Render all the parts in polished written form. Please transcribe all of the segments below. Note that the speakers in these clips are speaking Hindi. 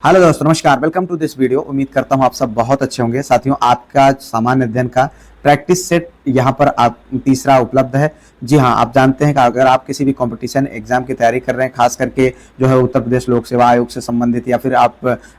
हेलो दोस्तों, नमस्कार। Welcome to this video. उम्मीद करता हूं आप सब बहुत अच्छे होंगे। साथियों, आपका सामान्य अध्ययन का प्रैक्टिस सेट यहां पर आप तीसरा उपलब्ध है। जी हां, आप जानते हैं कि अगर आप किसी भी कंपटीशन एग्जाम की तैयारी कर रहे हैं, खास करके जो है उत्तर प्रदेश लोक सेवा आयोग से संबंधित, या फिर आप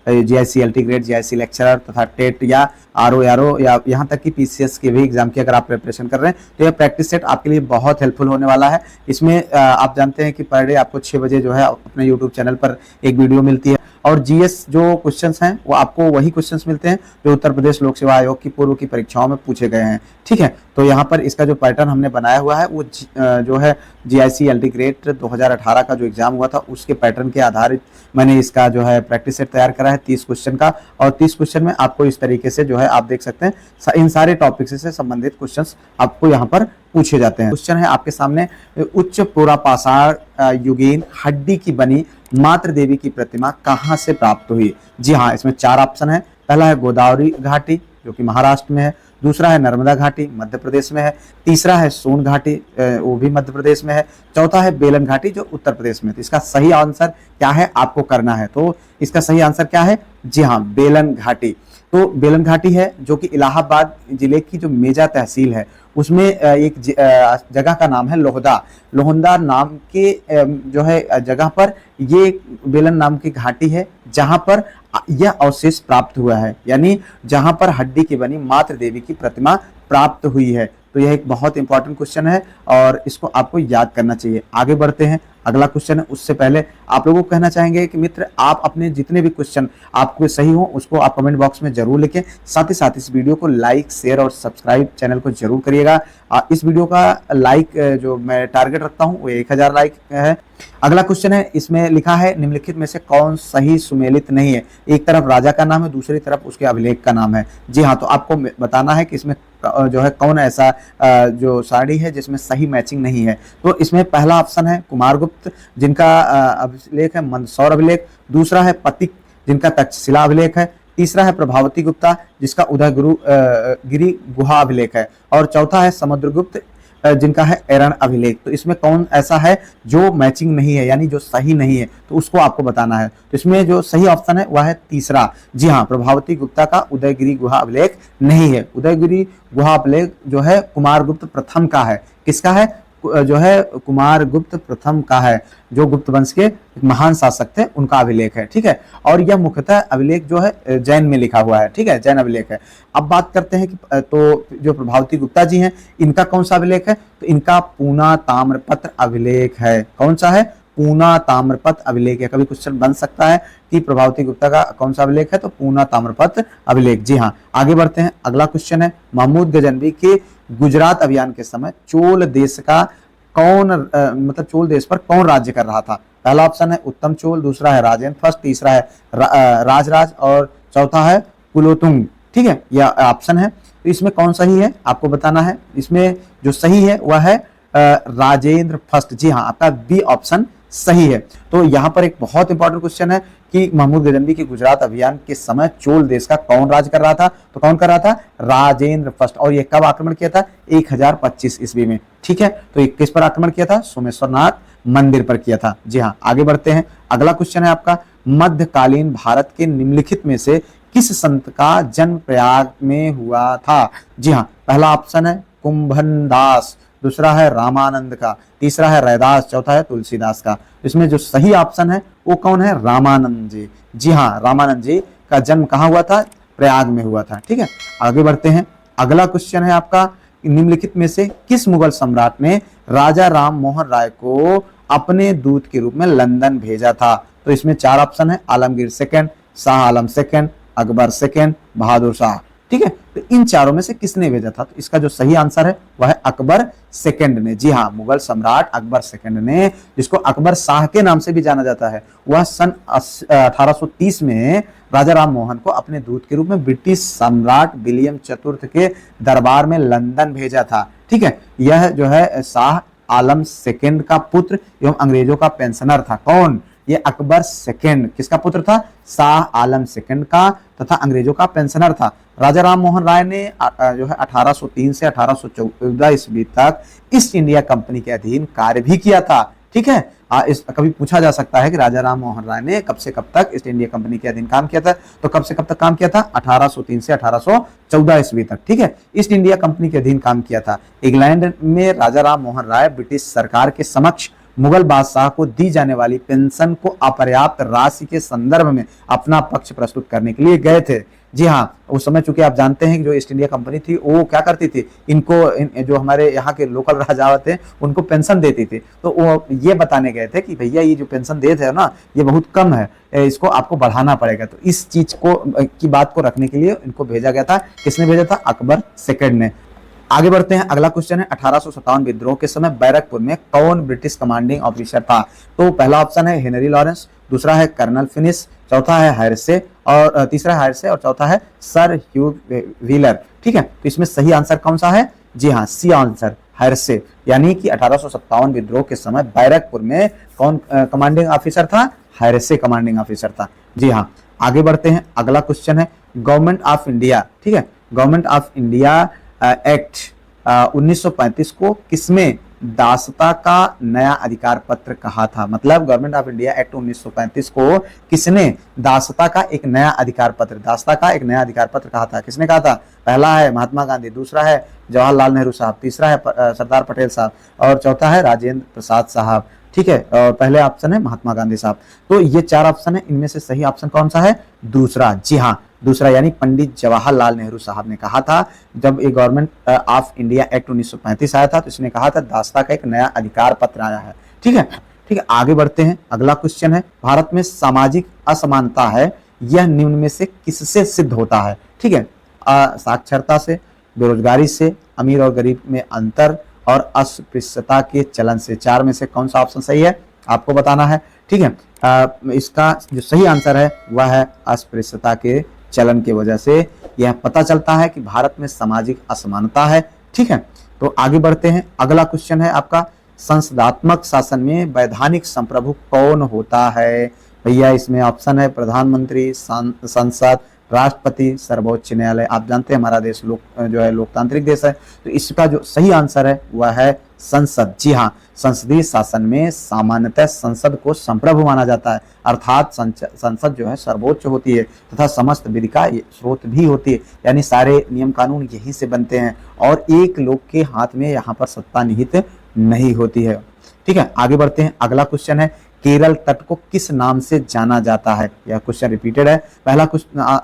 GIC LT grade, GIC lecturer तथा टेट या आरओ या यहाँ तक कि पीसीएस के भी एग्जाम की अगर आप प्रिपरेशन कर रहे हैं, तो यह प्रैक्टिस सेट आपके लिए बहुत हेल्पफुल होने वाला है। इसमें आप जानते हैं कि पर डे आपको 6 बजे जो है अपने यूट्यूब चैनल पर एक वीडियो मिलती है, और जीएस जो क्वेश्चंस हैं वो आपको वही क्वेश्चंस मिलते हैं जो उत्तर प्रदेश लोक सेवा आयोग की पूर्व की परीक्षाओं में पूछे गए हैं। ठीक है, तो यहाँ पर इसका जो पैटर्न हमने बनाया हुआ है वो जो है जीआईसी एलटी ग्रेड 2018 का जो एग्जाम हुआ था उसके पैटर्न के आधारित मैंने इसका जो है प्रैक्टिस सेट तैयार करा है 30 क्वेश्चन का। और 30 क्वेश्चन में आपको इस तरीके से जो है आप देख सकते हैं इन सारे टॉपिक्स से संबंधित क्वेश्चन आपको यहाँ पर पूछे जाते हैं। क्वेश्चन है आपके सामने, उच्च पुरापाषाण युगीन हड्डी की बनी मातृ देवी की प्रतिमा कहां से प्राप्त हुई? जी हाँ, इसमें 4 ऑप्शन है। पहला है गोदावरी घाटी जो कि महाराष्ट्र में है, दूसरा है नर्मदा घाटी मध्य प्रदेश में है, तीसरा है सोन घाटी वो भी मध्य प्रदेश में है, चौथा है बेलन घाटी जो उत्तर प्रदेश में है। तो इसका सही आंसर क्या है आपको करना है। तो इसका सही आंसर क्या है? जी हाँ, बेलन घाटी। तो बेलन घाटी है जो कि इलाहाबाद जिले की जो मेजा तहसील है उसमें एक जगह का नाम है लोहंदा नाम के जो है जगह पर ये बेलन नाम की घाटी है जहां पर यह अवशेष प्राप्त हुआ है, यानी जहां पर हड्डी की बनी मातृ देवी की प्रतिमा प्राप्त हुई है। तो यह एक बहुत इंपॉर्टेंट क्वेश्चन है और इसको आपको याद करना चाहिए। आगे बढ़ते हैं, अगला क्वेश्चन है। उससे पहले आप लोगों को कहना चाहेंगे कि मित्र, आप अपने जितने भी क्वेश्चन आपको सही हो उसको आप कमेंट बॉक्स में जरूर लिखें। साथ ही साथ इस वीडियो को लाइक, शेयर और सब्सक्राइब चैनल को जरूर करिएगा। इस वीडियो का लाइक जो मैं टारगेट रखता हूं वो 1000 लाइक है। अगला क्वेश्चन है, इसमें लिखा है निम्नलिखित में से कौन सही सुमेलित नहीं है? एक तरफ राजा का नाम है, दूसरी तरफ उसके अभिलेख का नाम है। जी हाँ, तो आपको बताना है कि इसमें जो है कौन ऐसा जो साड़ी है जिसमें सही मैचिंग नहीं है। तो इसमें पहला ऑप्शन है कुमारगुप्त जिनका अभिलेख है मंदसौर अभिलेख, दूसरा है पतिक जिनका तक्षशिला अभिलेख है, तीसरा है प्रभावती गुप्ता जिसका उदयगिरी गुहा अभिलेख है, और चौथा है समुद्रगुप्त जिनका है एरण अभिलेख। तो इसमें कौन ऐसा है जो मैचिंग नहीं है, यानी जो सही नहीं है, तो उसको आपको बताना है। तो इसमें जो सही ऑप्शन है वह है तीसरा। जी हाँ, प्रभावती गुप्ता का उदयगिरी गुहा अभिलेख नहीं है। उदयगिरी गुहा अभिलेख जो है कुमारगुप्त प्रथम का है। किसका है? जो है कुमारगुप्त प्रथम का है, जो गुप्त वंश के महान शासक थे उनका अभिलेख है। ठीक है, और यह मुख्यतः अभिलेख जो है जैन में लिखा हुआ है। ठीक है, जैन अभिलेख है। अब बात करते हैं कि तो जो प्रभावती गुप्ता जी हैं इनका कौन सा अभिलेख है? तो इनका पूना ताम्रपत्र अभिलेख है। कौन सा है? पूना ताम्रपत्र अभिलेख है। कभी क्वेश्चन बन सकता है कि प्रभावती गुप्ता का कौन सा अभिलेख है, तो पूना ताम्रपत्र अभिलेख। जी हाँ, आगे बढ़ते हैं। अगला क्वेश्चन है, महमूद गजनवी के गुजरात अभियान के समय चोल देश का मतलब चोल देश पर कौन राज्य कर रहा था? पहला ऑप्शन है उत्तम चोल, दूसरा है राजेंद्र फर्स्ट, तीसरा है राजराज और चौथा है कुलोतुंग। ठीक है, यह ऑप्शन है। तो इसमें कौन सही है आपको बताना है। इसमें जो सही है वह है राजेंद्र फर्स्ट। जी हाँ, आपका बी ऑप्शन सही है। तो यहाँ पर एक बहुत इंपॉर्टेंट क्वेश्चन है कि महमूद गजनवी के गुजरात अभियान के समय चोल देश का कौन राज कर रहा था? तो कौन कर रहा था? राजेंद्र फर्स्ट। और ये कब आक्रमण किया था? 1025 ईस्वी में। ठीक है, तो ये किस पर आक्रमण किया था? सोमेश्वरनाथ मंदिर पर किया था। जी हाँ, आगे बढ़ते हैं। अगला क्वेश्चन है आपका, मध्यकालीन भारत के निम्नलिखित में से किस संत का जन्म प्रयाग में हुआ था? जी हाँ, पहला ऑप्शन है कुंभन दास, दूसरा है रामानंद का, तीसरा है रैदास, चौथा है तुलसीदास का। इसमें जो सही ऑप्शन है वो कौन है? रामानंद जी। जी हाँ, रामानंद जी का जन्म कहाँ हुआ था? प्रयाग में हुआ था। ठीक है, आगे बढ़ते हैं। अगला क्वेश्चन है आपका, निम्नलिखित में से किस मुगल सम्राट ने राजा राम मोहन राय को अपने दूत के रूप में लंदन भेजा था? तो इसमें 4 ऑप्शन है, Alamgir second, Shah Alam second, Akbar second, Bahadur Shah. ठीक है, तो इन चारों में से किसने भेजा था? तो इसका जो सही आंसर है वह है अकबर सेकंड ने। जी हाँ, मुगल सम्राट अकबर सेकंड ने, जिसको अकबर शाह के नाम से भी जाना जाता है, वह सन 1830 में राजा राम मोहन को अपने दूत के रूप में ब्रिटिश सम्राट विलियम चतुर्थ के दरबार में लंदन भेजा था। ठीक है, यह जो है शाह आलम सेकंड का पुत्र एवं अंग्रेजों का पेंशनर था। कौन? ये अकबर सेकंड। किसका पुत्र था? शाह आलम सेकंड का, तथा अंग्रेजों का पेंशनर था। राजा राम मोहन राय ने जो है 1803 से 1814 ईस्वी तक ईस्ट इंडिया कंपनी के अधीन कार्य भी किया था। ठीक है। इस कभी पूछा जा सकता है कि राजा राम मोहन राय ने कब से कब तक ईस्ट इंडिया कंपनी के अधीन काम किया था, तो कब से कब तक काम किया था, 1803 से 1814 ईस्वी तक, ठीक है, ईस्ट इंडिया कंपनी के अधीन काम किया था। इंग्लैंड में राजा राम मोहन राय ब्रिटिश सरकार के समक्ष मुगल बादशाह को दी जाने वाली पेंशन को अपर्याप्त राशि के संदर्भ में अपना पक्ष प्रस्तुत करने के लिए गए थे। जी हाँ, उस समय चूंकि आप जानते हैं कि जो ईस्ट इंडिया कंपनी थी वो क्या करती थी, जो हमारे यहाँ के लोकल राजा थे उनको पेंशन देती थी, तो वो ये बताने गए थे कि भैया ये जो पेंशन देते हैं ना ये बहुत कम है, इसको आपको बढ़ाना पड़ेगा। तो इस चीज को की बात को रखने के लिए इनको भेजा गया था। किसने भेजा था? अकबर सेकंड ने। आगे बढ़ते हैं, अगला क्वेश्चन है 1857 विद्रोह के समय बैरकपुर में कौन ब्रिटिश कमांडिंग ऑफिसर था? तो पहला ऑप्शन है हेनरी लॉरेंस, दूसरा है कर्नल फिनिस, चौथा है हायरसे और तीसरा है हायरसे और चौथा है सर ह्यू व्हीलर, ठीक है। तो इसमें सही आंसर कौन सा है? जी हाँ, सी आंसर हायरसे, यानी कि 1857 विद्रोह के समय बैरकपुर में कौन कमांडिंग ऑफिसर था? हायरसे कमांडिंग ऑफिसर था। जी हाँ, आगे बढ़ते हैं, अगला क्वेश्चन है गवर्नमेंट ऑफ इंडिया, ठीक है, गवर्नमेंट ऑफ इंडिया एक्ट 1935 को किसमें दासता का नया अधिकार पत्र कहा था? मतलब गवर्नमेंट ऑफ इंडिया एक्ट 1935 को किसने दासता का एक नया अधिकार पत्र, दासता का एक नया अधिकार पत्र कहा था? किसने कहा था? पहला है महात्मा गांधी, दूसरा है जवाहरलाल नेहरू साहब, तीसरा है सरदार पटेल साहब और चौथा है राजेंद्र प्रसाद साहब, ठीक है। और पहले ऑप्शन है महात्मा गांधी साहब। तो ये चार ऑप्शन है, इनमें से सही ऑप्शन कौन सा है? दूसरा। जी हाँ, दूसरा, यानी पंडित जवाहरलाल नेहरू साहब ने कहा था। जब ये गवर्नमेंट ऑफ इंडिया एक्ट 1935 आया था तो इसने कहा था दासता का एक नया अधिकार पत्र आया है, ठीक है। ठीक है, आगे बढ़ते हैं, अगला क्वेश्चन है भारत में सामाजिक असमानता है यह निम्न में से किससे सिद्ध होता है? ठीक है, साक्षरता से, बेरोजगारी से, अमीर और गरीब में अंतर और अस्पृश्यता के चलन से। चार में से कौन सा ऑप्शन सही है आपको बताना है, ठीक है। इसका जो सही आंसर है वह है अस्पृश्यता के चलन की वजह से यह पता चलता है कि भारत में सामाजिक असमानता है, ठीक है। तो आगे बढ़ते हैं, अगला क्वेश्चन है आपका संसदात्मक शासन में वैधानिक संप्रभु कौन होता है? भैया इसमें ऑप्शन है प्रधानमंत्री, संसद, राष्ट्रपति, सर्वोच्च न्यायालय। आप जानते हैं हमारा देश जो है लोकतांत्रिक देश है, तो इसका जो सही आंसर है वह है संसद। जी हाँ, संसदीय शासन में सामान्यतः संसद को संप्रभु माना जाता है, अर्थात संसद जो है सर्वोच्च होती है तथा समस्त विधि का स्रोत भी होती है, यानी सारे नियम कानून यहीं से बनते हैं और एक लोग के हाथ में यहाँ पर सत्ता निहित नहीं होती है, ठीक है। आगे बढ़ते हैं, अगला क्वेश्चन है केरल तट को किस नाम से जाना जाता है? यह क्वेश्चन रिपीटेड है। पहला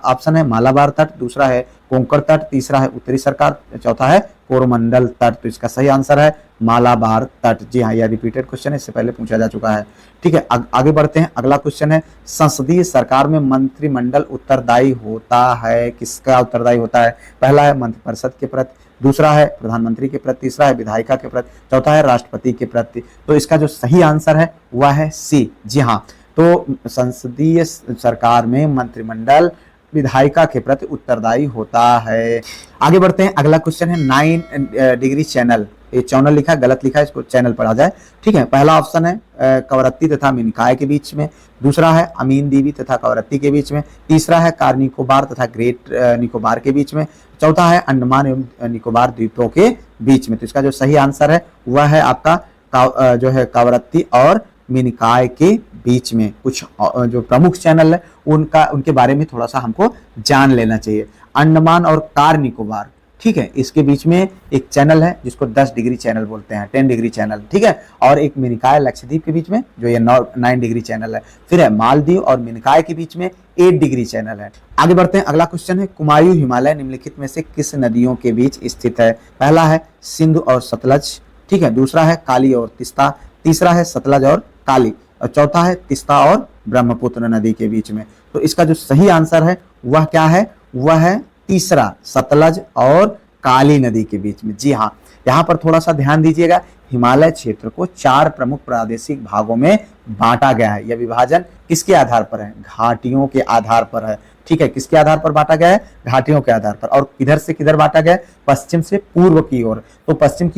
ऑप्शन है मालाबार तट, दूसरा है कोंकण तट, तीसरा है उत्तरी सरकार, चौथा है कोरोमंडल तट। तो इसका सही आंसर है मालाबार तट। जी हाँ, यह रिपीटेड क्वेश्चन है, इससे पहले पूछा जा चुका है, ठीक है। आगे बढ़ते हैं, अगला क्वेश्चन है संसदीय सरकार में मंत्रिमंडल उत्तरदायी होता है? किसका उत्तरदायी होता है? पहला है मंत्रिपरिषद के प्रति, दूसरा है प्रधानमंत्री के प्रति, तीसरा है विधायिका के प्रति, चौथा है राष्ट्रपति के प्रति। तो इसका जो सही आंसर है वह है सी। जी हाँ, तो संसदीय सरकार में मंत्रिमंडल विधायिका के प्रति उत्तरदायी होता है। आगे बढ़ते हैं, अगला क्वेश्चन है 9 डिग्री चैनल, ये चैनल लिखा है, गलत लिखा है, इसको चैनल पढ़ा जाए, ठीक है। पहला ऑप्शन है कवरत्ती तथा मिनकाय के बीच में, दूसरा है अमीन दीवी तथा कवरत्ती के बीच में, तीसरा है कार निकोबार तथा ग्रेट निकोबार के बीच में, चौथा है अंडमान एवं निकोबार द्वीपों के बीच में। तो इसका जो सही आंसर है वह है आपका जो है कवरत्ती और मिनकाय के बीच में। कुछ जो प्रमुख चैनल है उनके बारे में थोड़ा सा हमको जान लेना चाहिए। अंडमान और कार निकोबार, ठीक है, इसके बीच में एक चैनल है जिसको 10 डिग्री चैनल बोलते हैं, 10 डिग्री चैनल, ठीक है। और एक मिनकाय लक्षद्वीप के बीच में जो ये 9 डिग्री चैनल है। फिर है मालदीव और मिनकाय के बीच में 8 डिग्री चैनल है। आगे बढ़ते हैं, अगला क्वेश्चन है कुमायूं हिमालय निम्नलिखित में से किस नदियों के बीच स्थित है? पहला है सिंधु और सतलज, ठीक है, दूसरा है काली और तिस्ता, तीसरा है सतलज और काली और चौथा है तिस्ता और ब्रह्मपुत्र नदी के बीच में। तो इसका जो सही आंसर है वह क्या है? वह है तीसरा, सतलज और काली नदी के बीच में। जी हाँ, यहाँ पर थोड़ा सा ध्यान दीजिएगा, हिमालय क्षेत्र को 4 प्रमुख प्रादेशिक भागों में बांटा गया है। यह विभाजन किसके आधार पर है? घाटियों के आधार पर है, ठीक है। किसके आधार पर बांटा गया है? घाटियों के आधार पर। और किधर से किधर बांटा गया है? पश्चिम से पूर्व की ओर। तो पश्चिम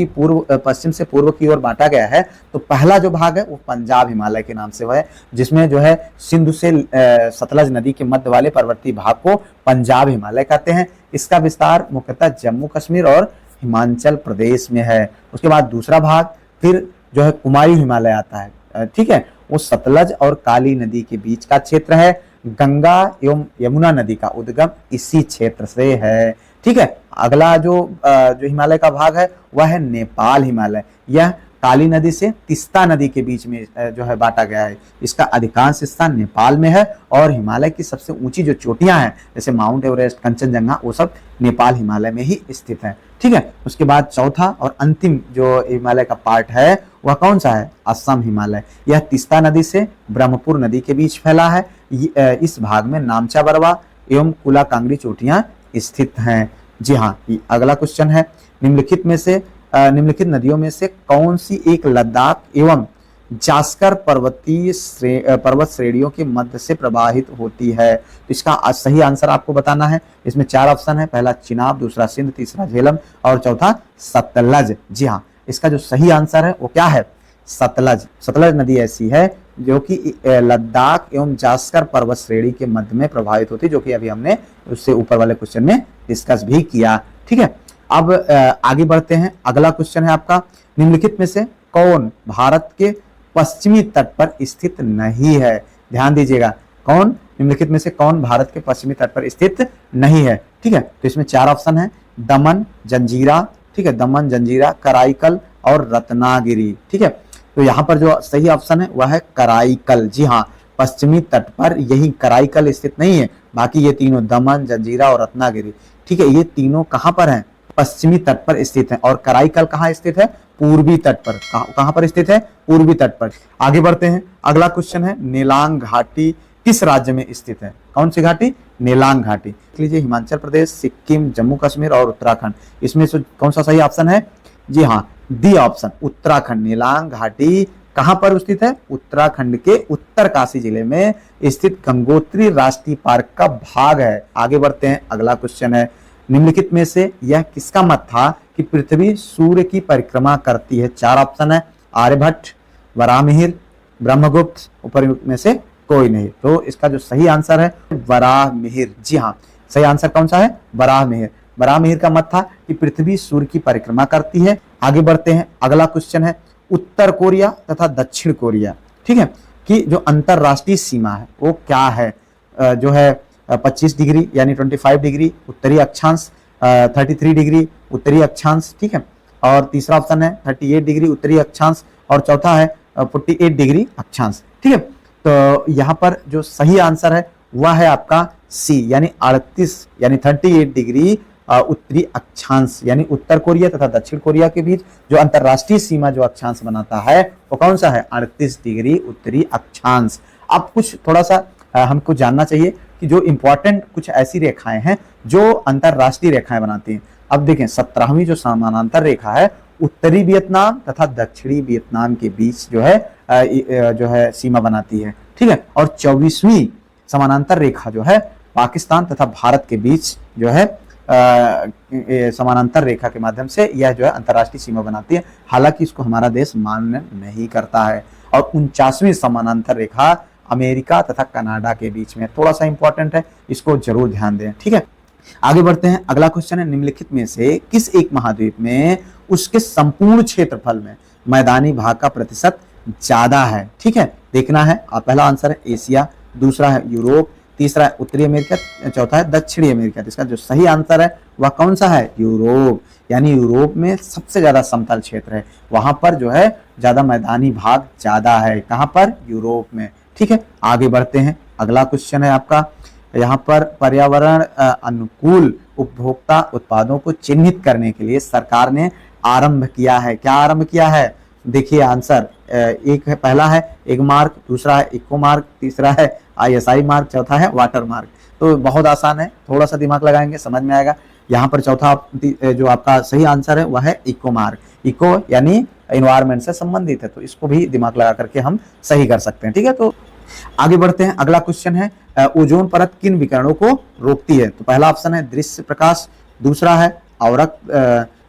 से पूर्व की ओर बांटा गया है। तो पहला जो भाग है वो पंजाब हिमालय के नाम से हुआ है, जिसमें जो है सिंधु से सतलज नदी के मध्य वाले पर्वतीय भाग को पंजाब हिमालय कहते हैं। इसका विस्तार मुख्यतः जम्मू कश्मीर और हिमाचल प्रदेश में है। उसके बाद दूसरा भाग फिर जो है कुमायूं हिमालय आता है। ठीक है, वो सतलज और काली नदी के बीच का क्षेत्र है। गंगा एवं यमुना नदी का उद्गम इसी क्षेत्र से है। ठीक है, अगला जो हिमालय का भाग है वह है नेपाल हिमालय। यह काली नदी से तीस्ता नदी के बीच में जो है बांटा गया है। इसका अधिकांश हिस्सा नेपाल में है और हिमालय की सबसे ऊंची जो चोटियां हैं जैसे माउंट एवरेस्ट, कंचनजंगा, वो सब नेपाल हिमालय में ही स्थित है। ठीक है, उसके बाद चौथा और अंतिम जो हिमालय का पार्ट है वह कौन सा है? असम हिमालय। यह तीस्ता नदी से ब्रह्मपुर नदी के बीच फैला है। इस भाग में नामचा बरवा एवं कुला कांगड़ी चोटियां स्थित हैं। जी हाँ, अगला क्वेश्चन है, निम्नलिखित नदियों में से कौन सी एक लद्दाख एवं जास्कर पर्वत श्रेणियों के मध्य से प्रवाहित होती है? तो इसका सही आंसर आपको बताना है। इसमें 4 ऑप्शन है, पहला चिनाब, दूसरा सिंध, तीसरा झेलम और चौथा सतलज। जी हाँ, इसका जो सही आंसर है वो क्या है? सतलज। सतलज नदी ऐसी है जो कि लद्दाख एवं जास्कर पर्वत श्रेणी के मध्य में प्रभावित होती है, जो कि अभी हमने उससे ऊपर वाले क्वेश्चन में डिस्कस भी किया। ठीक है, अब आगे बढ़ते हैं। अगला क्वेश्चन है आपका, निम्नलिखित में से कौन भारत के पश्चिमी तट पर स्थित नहीं है? ध्यान दीजिएगा, कौन निम्नलिखित में से कौन भारत के पश्चिमी तट पर स्थित नहीं है? ठीक है, तो इसमें 4 ऑप्शन है, दमन, जंजीरा, ठीक है, दमन, जंजीरा, कराईकल और रत्नागिरी। ठीक है, तो यहाँ पर जो सही ऑप्शन है वह है कराईकल। जी हाँ, पश्चिमी तट पर यही कराईकल स्थित नहीं है, बाकी ये तीनों दमन, जंजीरा और रत्नागिरी, ठीक है, ये तीनों कहाँ पर हैं? पश्चिमी तट पर स्थित है। और कराईकल कहाँ स्थित है? पूर्वी तट पर। कहाँ पर स्थित है? पूर्वी तट पर। आगे बढ़ते हैं, अगला क्वेश्चन है, नेलांग घाटी किस राज्य में स्थित है? कौन सी घाटी? नेलांग घाटी। देख लीजिए, हिमाचल प्रदेश, सिक्किम, जम्मू कश्मीर और उत्तराखंड, इसमें से कौन सा सही ऑप्शन है? जी हाँ, डी ऑप्शन, उत्तराखंड। नेलांग घाटी कहां पर स्थित है? उत्तराखंड के उत्तरकाशी जिले में स्थित गंगोत्री राष्ट्रीय पार्क का भाग है। आगे बढ़ते हैं, अगला क्वेश्चन है, निम्नलिखित में से यह किसका मत था कि पृथ्वी सूर्य की परिक्रमा करती है? 4 ऑप्शन है, आर्यभट्ट, वराहमिहिर, ब्रह्मगुप्त, ऊपर में से कोई नहीं। तो इसका जो सही आंसर है वराहमिहिर। जी हाँ, सही आंसर कौन सा है? वराहमिहिर। वराहमिहिर का मत था कि पृथ्वी सूर्य की परिक्रमा करती है। आगे बढ़ते हैं, अगला क्वेश्चन है, उत्तर कोरिया तथा दक्षिण कोरिया, ठीक है, कि जो अंतरराष्ट्रीय सीमा है वो क्या है? जो है 25 डिग्री यानी 25 डिग्री उत्तरी अक्षांश, 33 डिग्री उत्तरी अक्षांश, ठीक है, और तीसरा ऑप्शन है 38 डिग्री उत्तरी अक्षांश और चौथा है 48 डिग्री अक्षांश। ठीक है, तो यहाँ पर जो सही आंसर है वह है आपका सी, यानी 38 यानी 38 डिग्री उत्तरी अक्षांश, यानी उत्तर कोरिया तथा दक्षिण कोरिया के बीच जो अंतरराष्ट्रीय सीमा जो अक्षांश बनाता है वो कौन सा है? 38 डिग्री उत्तरी अक्षांश। अब कुछ थोड़ा सा हमको जानना चाहिए कि जो इंपॉर्टेंट कुछ ऐसी रेखाएं हैं जो अंतरराष्ट्रीय रेखाएं बनाती हैं। अब देखें, 17वीं जो समानांतर रेखा है उत्तरी वियतनाम तथा दक्षिणी वियतनाम के बीच जो है सीमा बनाती है। ठीक है, और 24वीं समानांतर रेखा जो है पाकिस्तान तथा भारत के बीच जो है समानांतर रेखा के माध्यम से यह जो है अंतरराष्ट्रीय सीमा बनाती है। हालांकि इसको हमारा देश मान्य नहीं करता है। और 49वीं समानांतर रेखा अमेरिका तथा कनाडा के बीच में, थोड़ा सा इंपॉर्टेंट है, इसको जरूर ध्यान दें। ठीक है, आगे बढ़ते हैं, अगला क्वेश्चन है, निम्नलिखित में से किस एक महाद्वीप में उसके संपूर्ण क्षेत्रफल में मैदानी भाग का प्रतिशत ज्यादा है? ठीक है, देखना है। पहला आंसर है एशिया, दूसरा है यूरोप, तीसरा है उत्तरी अमेरिका, चौथा है दक्षिणी अमेरिका। इसका जो सही आंसर है वह कौन सा है? यूरोप, यानी यूरोप में सबसे ज्यादा समतल क्षेत्र है, वहां पर जो है ज्यादा मैदानी भाग ज्यादा है। कहां पर? यूरोप में। ठीक है, आगे बढ़ते हैं, अगला क्वेश्चन है आपका, यहाँ पर पर्यावरण अनुकूल उपभोक्ता उत्पादों को चिन्हित करने के लिए सरकार ने आरंभ किया है। क्या आरंभ किया है? देखिए आंसर, एक है, पहला है एग मार्क, दूसरा है इको मार्क, तीसरा है ISI मार्क, चौथा है वाटर मार्क। तो बहुत आसान है, थोड़ा सा दिमाग लगाएंगे समझ में आएगा। यहाँ पर चौथा जो आपका सही आंसर है वह है इको मार्क। इको यानी एनवायरमेंट से संबंधित है, तो इसको भी दिमाग लगा करके हम सही कर सकते हैं। ठीक है, तो आगे बढ़ते हैं, अगला क्वेश्चन है, ओजोन परत किन विकिरणों को रोकती है? तो पहला ऑप्शन है दृश्य प्रकाश, दूसरा है आवरक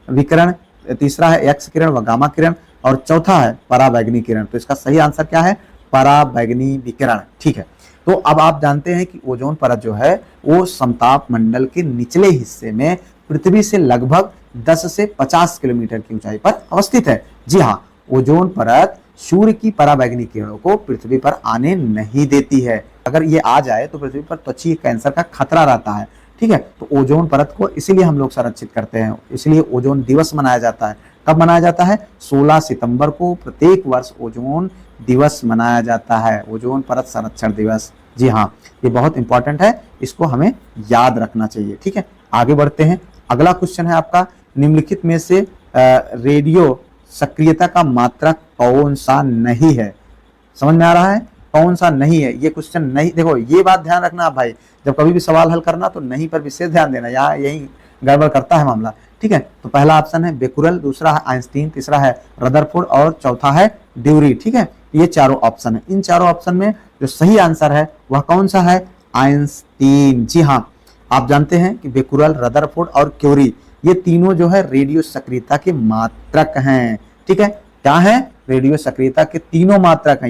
विकिरण, तीसरा है एक्स किरण व गामा किरण और चौथा है पराबैंगनी किरण। तो इसका सही आंसर क्या है? पराबैंगनी विकिरण। ठीक है, तो अब आप जानते हैं कि ओजोन परत जो है वो समताप मंडल के निचले हिस्से में पृथ्वी से लगभग 10 से 50 किलोमीटर की ऊंचाई पर अवस्थित है। जी हाँ, ओजोन परत सूर्य की पराबैंगनी किरणों को पृथ्वी पर आने नहीं देती है। अगर ये आ जाए तो पृथ्वी पर त्वचीय कैंसर का खतरा रहता है। ठीक है, तो ओजोन परत को इसीलिए हम लोग संरक्षित करते हैं, इसलिए ओजोन दिवस मनाया जाता है। कब मनाया जाता है? 16 सितंबर को प्रत्येक वर्ष ओजोन दिवस मनाया जाता है, ओजोन परत संरक्षण दिवस। जी हाँ, ये बहुत इंपॉर्टेंट है, इसको हमें याद रखना चाहिए। ठीक है, आगे बढ़ते हैं। अगला क्वेश्चन है आपका, निम्नलिखित में से रेडियो सक्रियता का मात्रक कौन सा नहीं है? समझ में आ रहा है? कौन सा नहीं है? ये क्वेश्चन नहीं, देखो ये बात ध्यान रखना आप भाई, जब कभी भी सवाल हल करना तो नहीं पर विशेष ध्यान देना, यहाँ यही गड़बड़ करता है मामला। ठीक है, तो पहला ऑप्शन है बेकुरल, दूसरा है आइंस्टीन, तीसरा है रदरफोर्ड और चौथा है ड्यूरी। ठीक है, ये चारों ऑप्शन है। इन चारों ऑप्शन में जो सही आंसर है वह कौन सा है? आइंस्टीन। जी हाँ, आप जानते हैं कि बेकुरल, रदरफोर्ड और क्यूरी ये तीनों जो है रेडियो सक्रियता के मात्रक हैं। ठीक है, क्या है? रेडियो सक्रियता के तीनों मात्रक हैं,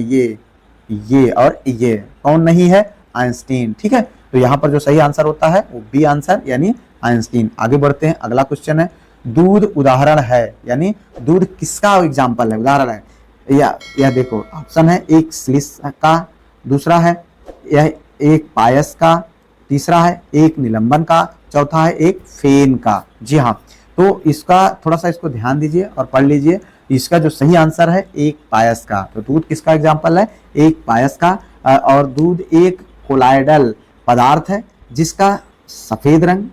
ये और ये। कौन नहीं है? आइंस्टीन। ठीक है, तो यहाँ पर जो सही आंसर होता है वो बी आंसर यानी आइंस्टीन। आगे बढ़ते हैं, अगला क्वेश्चन है, दूध उदाहरण है, यानी दूध किसका एग्जाम्पल है, उदाहरण है? यह देखो ऑप्शन है, एक स्लिस का, दूसरा है यह एक पायस का, तीसरा है एक निलंबन का, चौथा है एक फेन का। जी हाँ, तो इसका थोड़ा सा इसको ध्यान दीजिए और पढ़ लीजिए। इसका जो सही आंसर है एक पायस का। तो दूध किसका एग्जाम्पल है? एक पायस का। और दूध एक कोलाइडल पदार्थ है जिसका सफेद रंग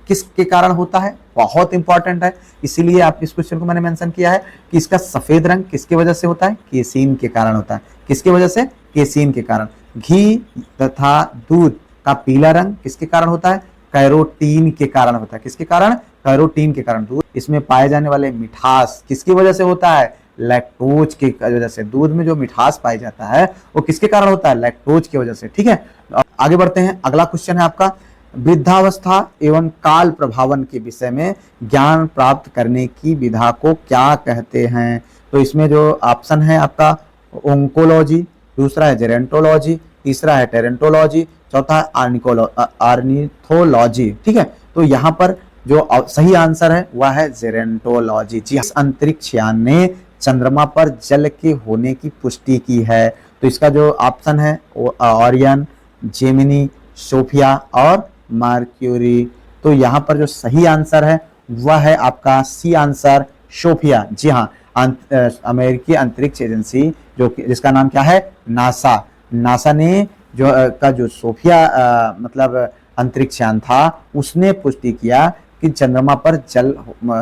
किसके कारण होता है? बहुत इंपॉर्टेंट है, इसीलिए आप इस क्वेश्चन को मैंने मेंशन किया है कि इसका सफेद रंग किसकी वजह से होता है? केसीन के कारण होता है। किसकी वजह से? केसीन के कारण। घी तथा दूध का पीला रंग किसके कारण होता है? कैरोटीन के कारण होता है। किसके कारण? कैरोटीन के कारण। दूध इसमें पाए जाने वाले मिठास किसकी वजह से होता है? लैक्टोज की वजह से। दूध में जो मिठास पाई जाता है वो किसके कारण होता है? लैक्टोज की वजह से। ठीक है, आगे बढ़ते हैं। अगला क्वेश्चन है आपका, वृद्धावस्था एवं काल प्रभावन के विषय में ज्ञान प्राप्त करने की विधा को क्या कहते हैं? तो इसमें जो ऑप्शन है आपका ओंकोलॉजी, दूसरा है जेरेंटोलॉजी, तीसरा है टेरेंटोलॉजी, चौथा है आर्निथोलॉजी। ठीक है, तो यहाँ पर जो सही आंसर है वह है जेरेंटोलॉजी। जी, अंतरिक्ष यान ने चंद्रमा पर जल के होने की पुष्टि की है। तो इसका जो ऑप्शन है ओरियन, जेमिनी, सोफिया और मर्क्यूरी। तो यहाँ पर जो सही आंसर है वह है आपका सी आंसर, सोफिया। जी हाँ, अमेरिकी अंतरिक्ष एजेंसी जिसका नाम क्या है? नासा। नासा ने जो सोफिया मतलब अंतरिक्ष यान था उसने पुष्टि किया कि चंद्रमा पर जल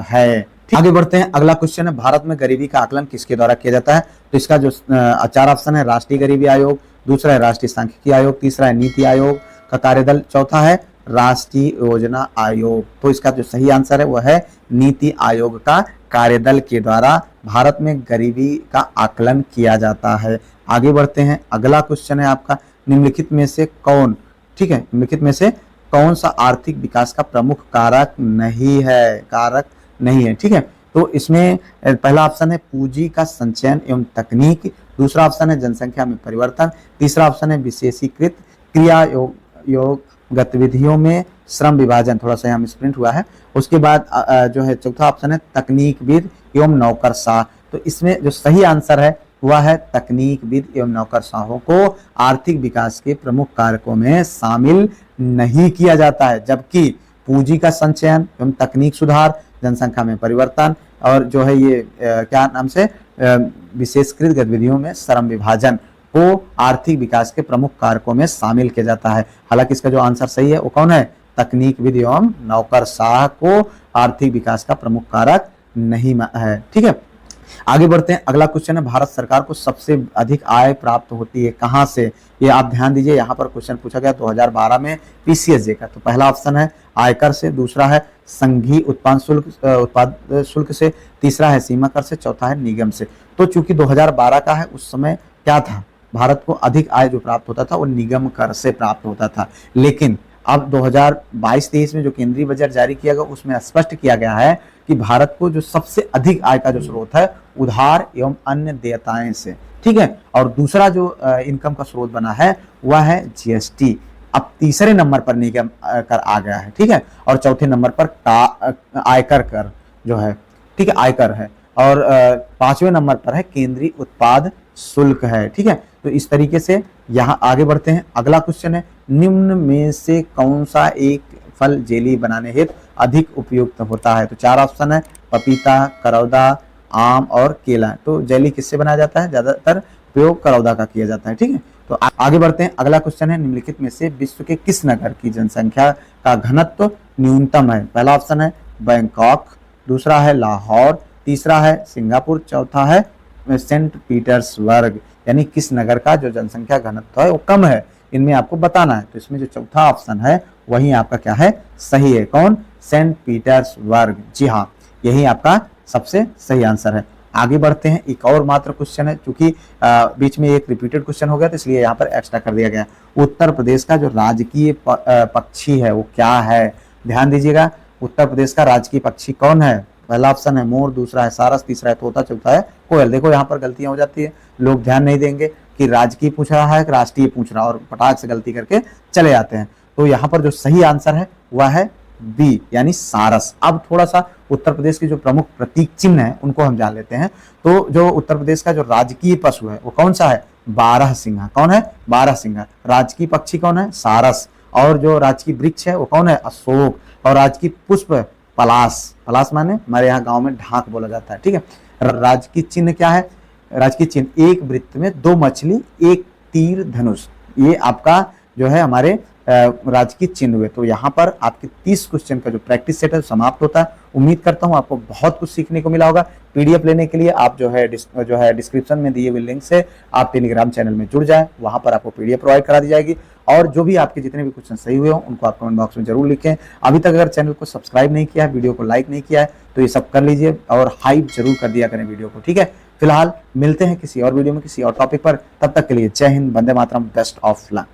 है। आगे बढ़ते हैं, अगला क्वेश्चन है, भारत में गरीबी का आकलन किसके द्वारा किया जाता है? तो इसका जो चार ऑप्शन है, राष्ट्रीय गरीबी आयोग, दूसरा है राष्ट्रीय सांख्यिकी आयोग, तीसरा है नीति आयोग का कार्यदल, चौथा है राष्ट्रीय योजना आयोग। तो इसका जो सही आंसर है वह है नीति आयोग का कार्यदल के द्वारा भारत में गरीबी का आकलन किया जाता है। आगे बढ़ते हैं, अगला क्वेश्चन है आपका, निम्नलिखित में से कौन, ठीक है, निम्नलिखित में से कौन सा आर्थिक विकास का प्रमुख कारक नहीं है? ठीक है, तो इसमें पहला ऑप्शन है पूंजी का संचयन एवं तकनीक, दूसरा ऑप्शन है जनसंख्या में परिवर्तन, तीसरा ऑप्शन है विशेषीकृत क्रिया योग गतिविधियों में श्रम विभाजन, थोड़ा सा यहाँ मिसप्रिंट हुआ है। उसके बाद जो है चौथा ऑप्शन है तकनीकविद एवं नौकरशाह। तो इसमें जो सही आंसर है वह है तकनीकविद एवं नौकरशाहों को आर्थिक विकास के प्रमुख कारकों में शामिल नहीं किया जाता है, जबकि पूंजी का संचयन एवं तकनीक सुधार, जनसंख्या में परिवर्तन और जो है ये क्या नाम से विशेषकृत गतिविधियों में श्रम विभाजन को आर्थिक विकास के प्रमुख कारकों में शामिल किया जाता है। हालांकि इसका जो आंसर सही है वो कौन है? तकनीकविद एवं नौकरशाह को आर्थिक विकास का प्रमुख कारक नहीं है। ठीक है, आगे बढ़ते हैं, अगला क्वेश्चन है, भारत सरकार को सबसे अधिक आय प्राप्त होती है कहां से? ये आप ध्यान दीजिए, यहाँ पर क्वेश्चन पूछा गया 2012 में पीसीएसजे का। तो पहला ऑप्शन है आयकर से, दूसरा है संघीय उत्पाद शुल्क से, तीसरा है सीमा कर से, चौथा है निगम से। तो चूंकि 2012 का है, उस समय क्या था? भारत को अधिक आय जो प्राप्त होता था वो निगम कर से प्राप्त होता था। लेकिन अब 2022-23 में जो केंद्रीय बजट जारी किया गया उसमें स्पष्ट किया गया है कि भारत को जो सबसे अधिक आय का जो स्रोत है उधार एवं अन्य देयताएं से। ठीक है, और दूसरा जो इनकम का स्रोत बना है वह है जीएसटी। अब तीसरे नंबर पर निगम कर आ गया है। ठीक है, और चौथे नंबर पर आयकर कर जो है, ठीक है, आयकर है, और पांचवें नंबर पर है केंद्रीय उत्पाद शुल्क है। ठीक है, तो इस तरीके से यहाँ आगे बढ़ते हैं। अगला क्वेश्चन है, निम्न में से कौन सा एक फल जेली बनाने हेतु अधिक उपयुक्त होता है? तो 4 ऑप्शन है, पपीता, करौदा, आम और केला। तो जेली किससे बनाया जाता है? ज्यादातर प्रयोग करौदा का किया जाता है। ठीक है, तो आगे बढ़ते हैं। अगला क्वेश्चन है, निम्नलिखित में से विश्व के किस नगर की जनसंख्या का घनत्व न्यूनतम है? पहला ऑप्शन है बैंकॉक, दूसरा है लाहौर, तीसरा है सिंगापुर, चौथा है सेंट पीटर्सबर्ग। यानी किस नगर का जो जनसंख्या घनत्व है वो कम है, इनमें आपको बताना है। तो इसमें जो चौथा ऑप्शन है वही आपका क्या है? सही है। कौन? Saint Petersburg. जी हाँ, यही आपका सबसे सही आंसर है। आगे बढ़ते हैं। एक और मात्र क्वेश्चन है, क्योंकि बीच में एक रिपीटेड क्वेश्चन हो गया तो इसलिए यहाँ पर एक्स्ट्रा कर दिया गया। उत्तर प्रदेश का जो राजकीय पक्षी है वो क्या है? ध्यान दीजिएगा, उत्तर प्रदेश का राजकीय पक्षी कौन है? पहला ऑप्शन है मोर, दूसरा है सारस, तीसरा है तोता, चौथा है कोयल। देखो यहाँ पर गलतियां हो जाती है, लोग ध्यान नहीं देंगे कि राजकीय पूछ रहा है राष्ट्रीय पूछ रहा है और पटाख से गलती करके चले जाते हैं। तो यहाँ पर जो सही आंसर है वह है बी, यानी सारस। अब थोड़ा सा उत्तर प्रदेश के जो प्रमुख प्रतीक चिन्ह है उनको हम जान लेते हैं। तो जो उत्तर प्रदेश का जो राजकीय पशु है वो कौन सा है? बारहसिंगा। कौन है? बारहसिंगा। राजकीय पक्षी कौन है? सारस। और जो राजकीय वृक्ष है वो कौन है? अशोक। और राजकीय पुष्प पलाश। पलाश माने हमारे यहाँ गांव में ढाक बोला जाता है। ठीक है, राजकीय चिन्ह क्या है? राजकीय चिन्ह एक वृत्त में 2 मछली, 1 तीर धनुष। ये आपका जो है हमारे राजकीय चिन्ह हुए। तो यहाँ पर आपके 30 क्वेश्चन का जो प्रैक्टिस सेट है समाप्त होता है। उम्मीद करता हूँ आपको बहुत कुछ सीखने को मिला होगा। पीडीएफ लेने के लिए आप जो है डिस्क्रिप्शन में दिए हुए लिंक से आप टेलीग्राम चैनल में जुड़ जाएं, वहां पर आपको पीडीएफ प्रोवाइड करा दी जाएगी। और जो भी आपके जितने भी क्वेश्चन सही हुए हो उनको आप कमेंट बॉक्स में जरूर लिखें। अभी तक अगर चैनल को सब्सक्राइब नहीं किया है, वीडियो को लाइक नहीं किया है, तो ये सब कर लीजिए और हाइप जरूर कर दिया करें वीडियो को। ठीक है, फिलहाल मिलते हैं किसी और वीडियो में किसी और टॉपिक पर। तब तक के लिए जय Hind, Vande Mataram, best of luck.